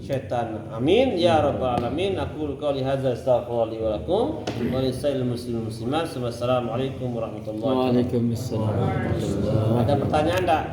syaitan. Amin ya rabbal alamin. Aku qouli hadza astaghfirullah li wa lakum wa lisa'il muslimin muslimat. Wassalamualaikum warahmatullahi wabarakatuh.
Waalaikumsalam warahmatullahi wabarakatuh.
Ada pertanyaan enggak?